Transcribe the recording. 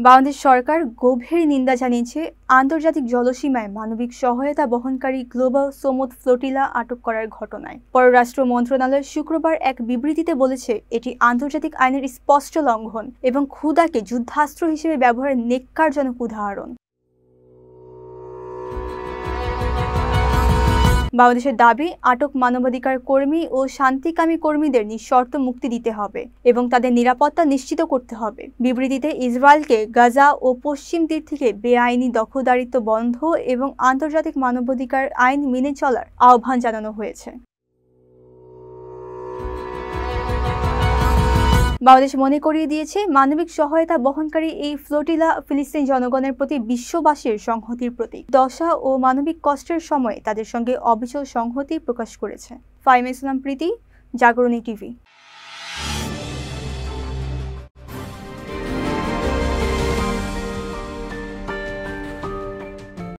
বাংলাদেশ সরকার গভীর নিন্দা জানিয়েছে আন্তর্জাতিক জলসীমায় মানবিক সহায়তা বহনকারী গ্লোবাল সোমুদ ফ্লোটিলা আটক করার ঘটনায়। পররাষ্ট্র মন্ত্রণালয় শুক্রবার এক বিবৃতিতে বলেছে, এটি আন্তর্জাতিক আইনের স্পষ্ট লঙ্ঘন এবং ক্ষুধাকে যুদ্ধাস্ত্র হিসেবে ব্যবহারের ন্যক্কারজনক উদাহরণ। বাংলাদেশের দাবি, আটক মানবাধিকার কর্মী ও শান্তিকামী কর্মীদের নিঃশর্ত মুক্তি দিতে হবে এবং তাদের নিরাপত্তা নিশ্চিত করতে হবে। বিবৃতিতে ইসরায়েলকে গাজা ও পশ্চিম তীর থেকে বেআইনি দখলদারিত্ব বন্ধ এবং আন্তর্জাতিক মানবাধিকার আইন মেনে চলার আহ্বান জানানো হয়েছে। বাংলাদেশ মনে করিয়ে দিয়েছে, মানবিক সহায়তা বহনকারী এই ফ্লোটিলা ফিলিস্তিন জনগণের প্রতি বিশ্ববাসীর সংহতির প্রতীক। দশা ও মানবিক কষ্টের সময়ে তাদের সঙ্গে অবিচল সংহতি প্রকাশ করেছে। ফাইমা ইসলাম প্রীতি, জাগরণী টিভি।